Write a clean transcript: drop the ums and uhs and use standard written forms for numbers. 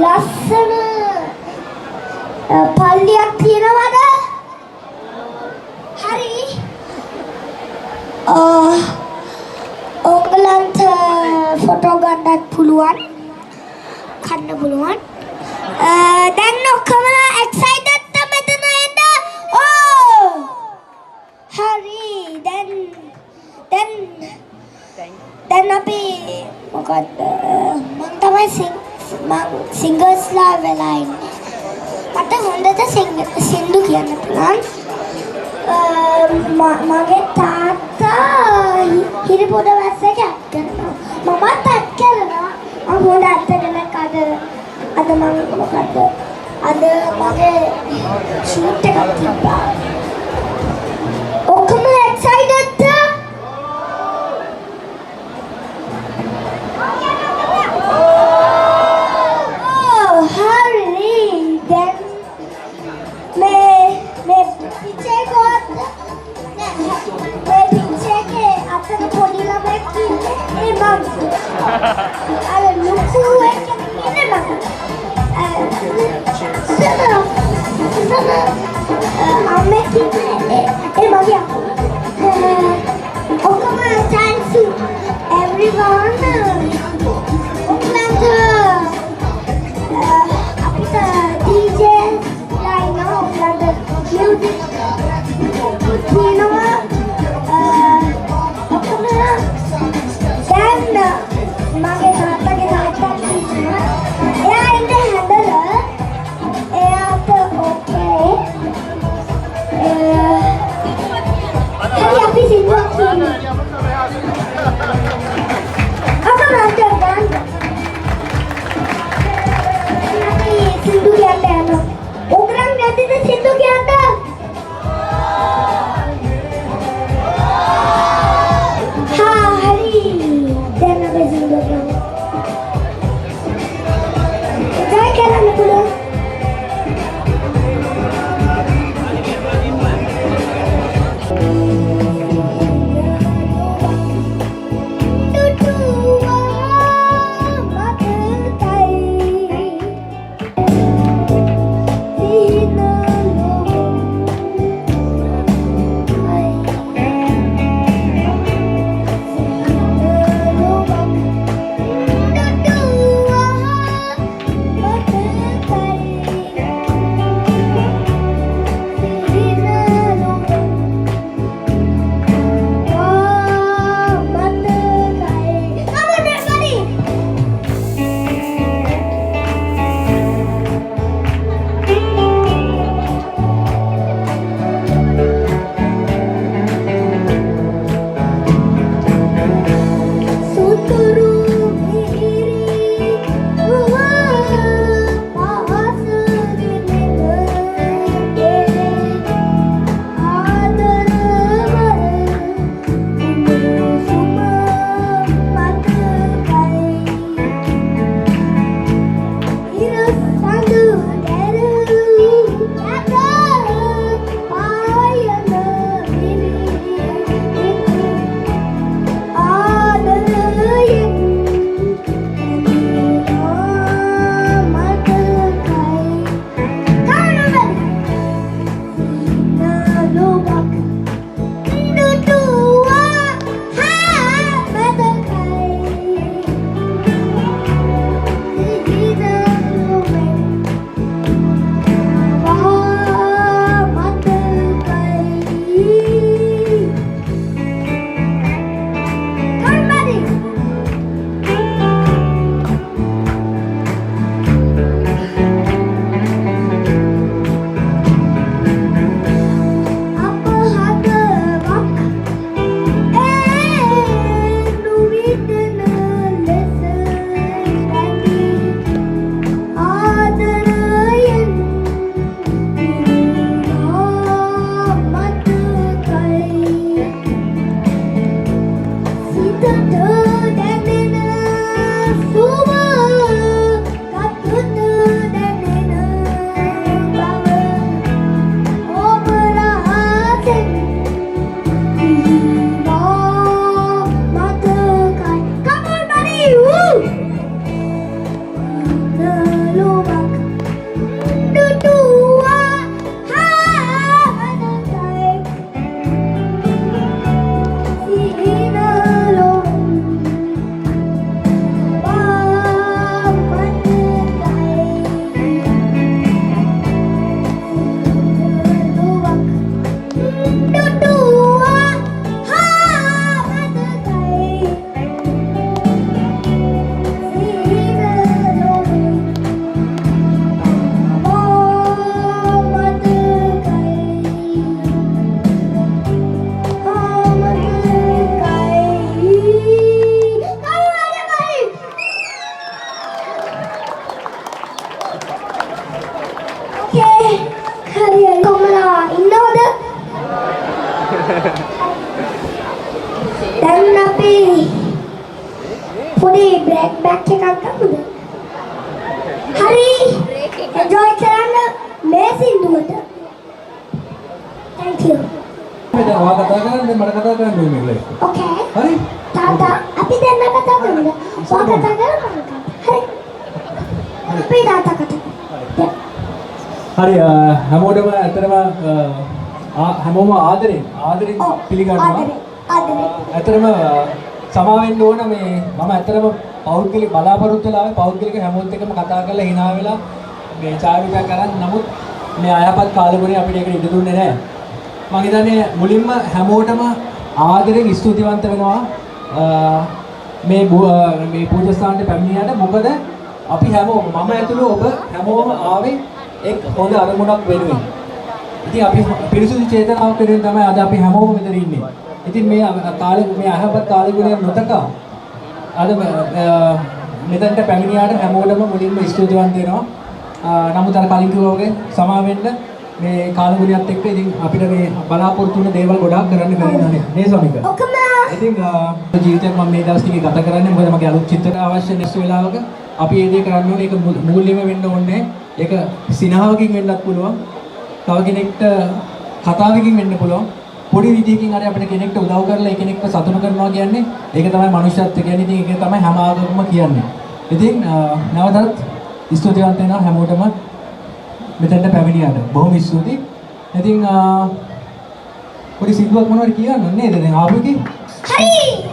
ලස්සන පල්ලියක් තියෙනවද? හරි. ඔයගලන්ට ෆොටෝ ගන්නත් පුළුවන්. කන්න පුළුවන්. දැන් ඔක්කොමලා එක්සයිටඩ්ද මෙතන එන්න? ඕ! හරි. දැන් අපි මොකද මම තමයි සිංගර්ස්ලා වෙලා ඉන්නේ. මට හොඳට සින්දු කියන්න පුළුවන්. මගේ තාත්තා හිරිපොඩ වැස්සක ඇත් කරනවා. මමත් ඇත් කරනවා. මම හොඳ ඇත්තටම අද මම මොකද අද මගේ ෂූට් එකක් තිබ්බා. ඔක්කොම එක්සයිටඩ්ද? බ්‍රේක් බෑක් එකක් ගමුද? හරි. එන්ජොයි කරන්න මේ සින්දුවට. Thank you. මෙතන ඔයා කතා කරන්නේ මට කතා කරන්න ඕනේ මේක. Okay. හරි? තාත්තා අපි දෙන්න කතා කරමුද? ඔයා කතා කරමු. හරි. අපි තාත්තා කතා කරමු. හරි හැමෝටම ඇත්තටම හැමෝම ආදරෙන් පිළිගන්නවා. ආදරේ. ඇත්තටම සමා වෙන්න ඕන මේ මම ඇත්තටම පෞද්ගලික බලාපොරොත්තු වෙලා ආවේ පෞද්ගලික හැමෝත් එක්කම කතා කරලා hina වෙලා මේ ඡායාරූපයක් කරන් නමුත් මේ අයහපත් කාලගුණය අපිට ඒකට ඉඩ දුන්නේ නැහැ. මම හිතන්නේ මුලින්ම හැමෝටම ආදරෙන් ස්තුතිවන්ත වෙනවා මේ පූජා ස්ථානට පැමිණියාට. මොකද අපි හැමෝම මම ඇතුළු ඔබ හැමෝම ආවේ එක් හොඳ අරමුණක් වෙනුවෙන්. ඉතින් අපි පිරිසුදු චේතනාවක් වෙනුවෙන් තමයි අද අපි හැමෝම මෙතන ඉන්නේ. ඉතින් මේ අයහපත් කාලගුණය නොතකා අද මෙතනට පැමිණියාට හැමෝටම මුලින්ම ස්තුතිවන්ත වෙනවා. නමුත් අර කලින් කිව්වා වගේ සමා වෙන්න මේ කාලගුණයත් එක්ක ඉතින් අපිට මේ බලාපොරොත්තු වෙන දේවල් ගොඩාක් කරන්න බැරි නේද? නේ සමික. ඉතින් ජීවිතයක් මම මේ දවස් ටිකේ ගත කරන්නේ මොකද මගේ අලුත් චිත්‍රයට අවශ්‍ය නැස් වෙලාවක අපි මේ දේ කරන්න ඕනේ. ඒක මූල්‍යම වෙන්න ඕනේ. ඒක සිනහවකින් වෙන්නත් පුළුවන්. තව කෙනෙක්ට කතාවකින් වෙන්න පුළුවන්. පොඩි විදියකින් හරි අපිට කෙනෙක්ට උදව් කරලා ඒ කෙනෙක්ව සතුටු කරනවා කියන්නේ ඒක තමයි මනුෂ්‍යත්වය කියන්නේ. ඉතින් ඒක තමයි හැම ආගමකම කියන්නේ. ඉතින් නැවතත් ස්තුතිවන්ත වෙනවා හැමෝටම මෙතනට පැමිණියාට. බොහොම ස්තුතියි. ඉතින් පොඩි සින්දුවක් මොනවද කියන්න නේද දැන් ආපුකේ? හරි.